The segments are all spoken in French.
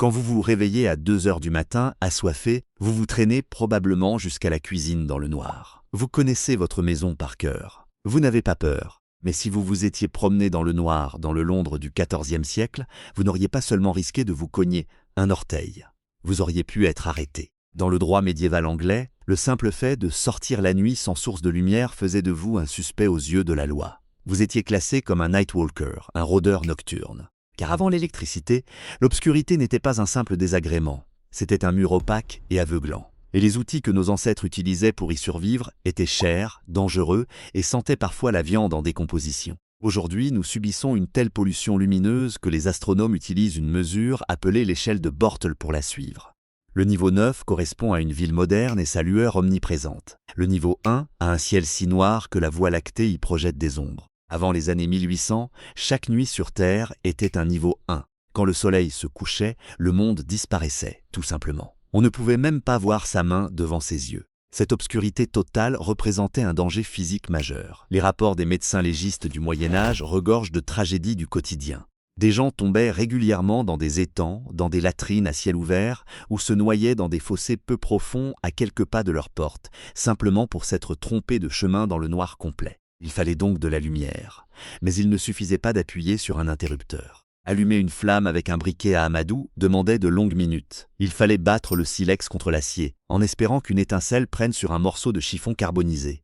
Quand vous vous réveillez à 2 heures du matin, assoiffé, vous vous traînez probablement jusqu'à la cuisine dans le noir. Vous connaissez votre maison par cœur. Vous n'avez pas peur. Mais si vous vous étiez promené dans le noir, dans le Londres du XIVe siècle, vous n'auriez pas seulement risqué de vous cogner un orteil. Vous auriez pu être arrêté. Dans le droit médiéval anglais, le simple fait de sortir la nuit sans source de lumière faisait de vous un suspect aux yeux de la loi. Vous étiez classé comme un night walker, un rôdeur nocturne. Car avant l'électricité, l'obscurité n'était pas un simple désagrément, c'était un mur opaque et aveuglant. Et les outils que nos ancêtres utilisaient pour y survivre étaient chers, dangereux et sentaient parfois la viande en décomposition. Aujourd'hui, nous subissons une telle pollution lumineuse que les astronomes utilisent une mesure appelée l'échelle de Bortle pour la suivre. Le niveau 9 correspond à une ville moderne et sa lueur omniprésente. Le niveau 1 a un ciel si noir que la Voie lactée y projette des ombres. Avant les années 1800, chaque nuit sur Terre était un niveau 1. Quand le soleil se couchait, le monde disparaissait, tout simplement. On ne pouvait même pas voir sa main devant ses yeux. Cette obscurité totale représentait un danger physique majeur. Les rapports des médecins légistes du Moyen-Âge regorgent de tragédies du quotidien. Des gens tombaient régulièrement dans des étangs, dans des latrines à ciel ouvert, ou se noyaient dans des fossés peu profonds à quelques pas de leur porte, simplement pour s'être trompés de chemin dans le noir complet. Il fallait donc de la lumière, mais il ne suffisait pas d'appuyer sur un interrupteur. Allumer une flamme avec un briquet à amadou demandait de longues minutes. Il fallait battre le silex contre l'acier, en espérant qu'une étincelle prenne sur un morceau de chiffon carbonisé.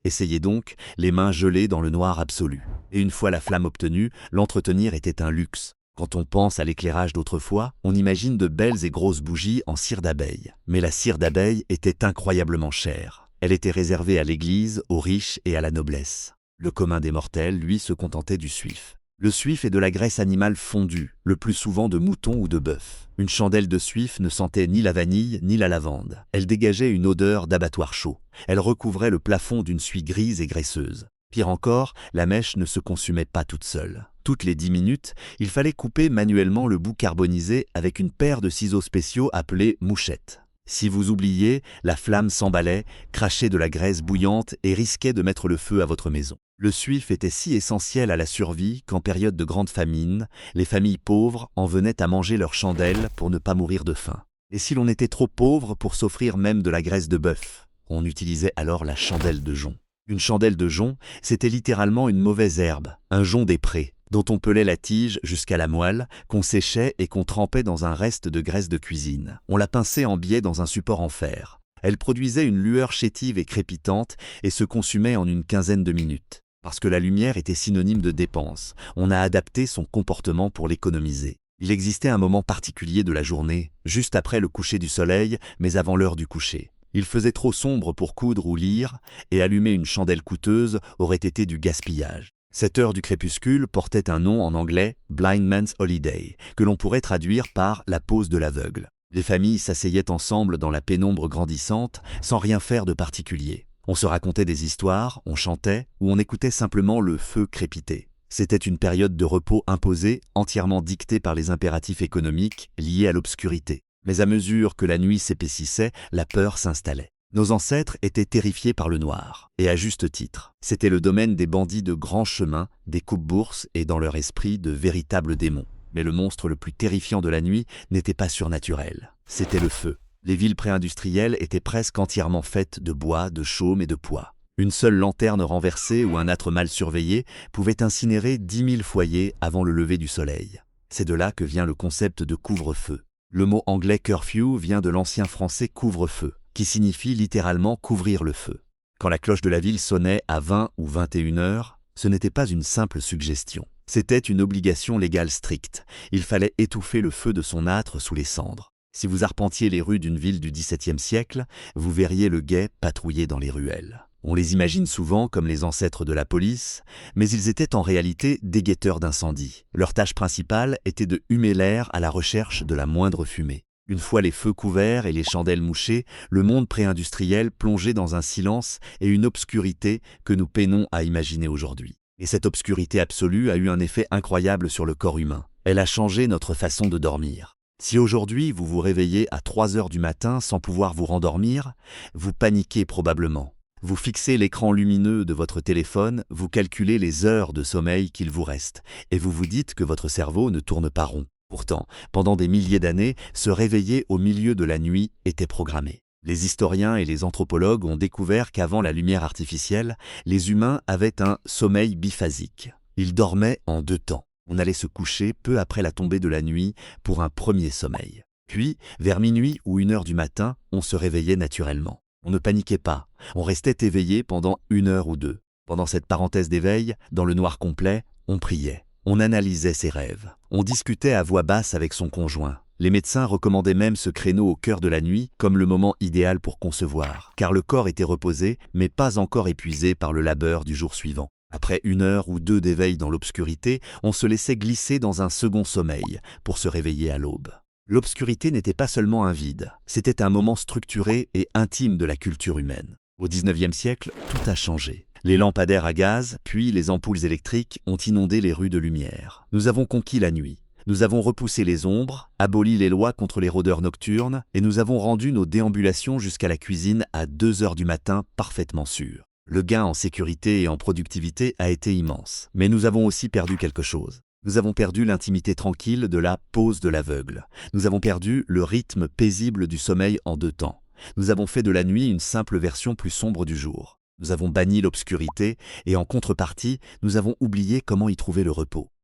Essayez donc, les mains gelées dans le noir absolu. Et une fois la flamme obtenue, l'entretenir était un luxe. Quand on pense à l'éclairage d'autrefois, on imagine de belles et grosses bougies en cire d'abeille. Mais la cire d'abeille était incroyablement chère. Elle était réservée à l'église, aux riches et à la noblesse. Le commun des mortels, lui, se contentait du suif. Le suif est de la graisse animale fondue, le plus souvent de mouton ou de bœuf. Une chandelle de suif ne sentait ni la vanille ni la lavande. Elle dégageait une odeur d'abattoir chaud. Elle recouvrait le plafond d'une suie grise et graisseuse. Pire encore, la mèche ne se consumait pas toute seule. Toutes les 10 minutes, il fallait couper manuellement le bout carbonisé avec une paire de ciseaux spéciaux appelés mouchettes. Si vous oubliez, la flamme s'emballait, crachait de la graisse bouillante et risquait de mettre le feu à votre maison. Le suif était si essentiel à la survie qu'en période de grande famine, les familles pauvres en venaient à manger leurs chandelles pour ne pas mourir de faim. Et si l'on était trop pauvre pour s'offrir même de la graisse de bœuf, on utilisait alors la chandelle de jonc. Une chandelle de jonc, c'était littéralement une mauvaise herbe, un jonc des prés, dont on pelait la tige jusqu'à la moelle, qu'on séchait et qu'on trempait dans un reste de graisse de cuisine. On la pinçait en biais dans un support en fer. Elle produisait une lueur chétive et crépitante et se consumait en une quinzaine de minutes. Parce que la lumière était synonyme de dépense, on a adapté son comportement pour l'économiser. Il existait un moment particulier de la journée, juste après le coucher du soleil, mais avant l'heure du coucher. Il faisait trop sombre pour coudre ou lire, et allumer une chandelle coûteuse aurait été du gaspillage. Cette heure du crépuscule portait un nom en anglais, Blind Man's Holiday, que l'on pourrait traduire par la pause de l'aveugle. Les familles s'asseyaient ensemble dans la pénombre grandissante, sans rien faire de particulier. On se racontait des histoires, on chantait, ou on écoutait simplement le feu crépiter. C'était une période de repos imposée, entièrement dictée par les impératifs économiques liés à l'obscurité. Mais à mesure que la nuit s'épaississait, la peur s'installait. Nos ancêtres étaient terrifiés par le noir, et à juste titre. C'était le domaine des bandits de grands chemins, des coupe-bourses et dans leur esprit de véritables démons. Mais le monstre le plus terrifiant de la nuit n'était pas surnaturel, c'était le feu. Les villes préindustrielles étaient presque entièrement faites de bois, de chaume et de pois. Une seule lanterne renversée ou un âtre mal surveillé pouvait incinérer 10 000 foyers avant le lever du soleil. C'est de là que vient le concept de couvre-feu. Le mot anglais curfew vient de l'ancien français couvre-feu, qui signifie littéralement couvrir le feu. Quand la cloche de la ville sonnait à 20 ou 21 heures, ce n'était pas une simple suggestion. C'était une obligation légale stricte. Il fallait étouffer le feu de son âtre sous les cendres. Si vous arpentiez les rues d'une ville du XVIIe siècle, vous verriez le guet patrouiller dans les ruelles. On les imagine souvent comme les ancêtres de la police, mais ils étaient en réalité des guetteurs d'incendie. Leur tâche principale était de humer l'air à la recherche de la moindre fumée. Une fois les feux couverts et les chandelles mouchées, le monde pré-industriel plongeait dans un silence et une obscurité que nous peinons à imaginer aujourd'hui. Et cette obscurité absolue a eu un effet incroyable sur le corps humain. Elle a changé notre façon de dormir. Si aujourd'hui vous vous réveillez à 3 heures du matin sans pouvoir vous rendormir, vous paniquez probablement. Vous fixez l'écran lumineux de votre téléphone, vous calculez les heures de sommeil qu'il vous reste, et vous vous dites que votre cerveau ne tourne pas rond. Pourtant, pendant des milliers d'années, se réveiller au milieu de la nuit était programmé. Les historiens et les anthropologues ont découvert qu'avant la lumière artificielle, les humains avaient un sommeil biphasique. Ils dormaient en 2 temps. On allait se coucher peu après la tombée de la nuit pour un premier sommeil. Puis, vers minuit ou 1 heure du matin, on se réveillait naturellement. On ne paniquait pas, on restait éveillé pendant 1 heure ou 2. Pendant cette parenthèse d'éveil, dans le noir complet, on priait. On analysait ses rêves. On discutait à voix basse avec son conjoint. Les médecins recommandaient même ce créneau au cœur de la nuit comme le moment idéal pour concevoir, car le corps était reposé, mais pas encore épuisé par le labeur du jour suivant. Après 1 heure ou 2 d'éveil dans l'obscurité, on se laissait glisser dans un second sommeil pour se réveiller à l'aube. L'obscurité n'était pas seulement un vide, c'était un moment structuré et intime de la culture humaine. Au XIXe siècle, tout a changé. Les lampadaires à gaz, puis les ampoules électriques ont inondé les rues de lumière. Nous avons conquis la nuit. Nous avons repoussé les ombres, aboli les lois contre les rôdeurs nocturnes, et nous avons rendu nos déambulations jusqu'à la cuisine à 2 heures du matin parfaitement sûres. Le gain en sécurité et en productivité a été immense. Mais nous avons aussi perdu quelque chose. Nous avons perdu l'intimité tranquille de la pause de l'aveugle. Nous avons perdu le rythme paisible du sommeil en 2 temps. Nous avons fait de la nuit une simple version plus sombre du jour. Nous avons banni l'obscurité et en contrepartie, nous avons oublié comment y trouver le repos.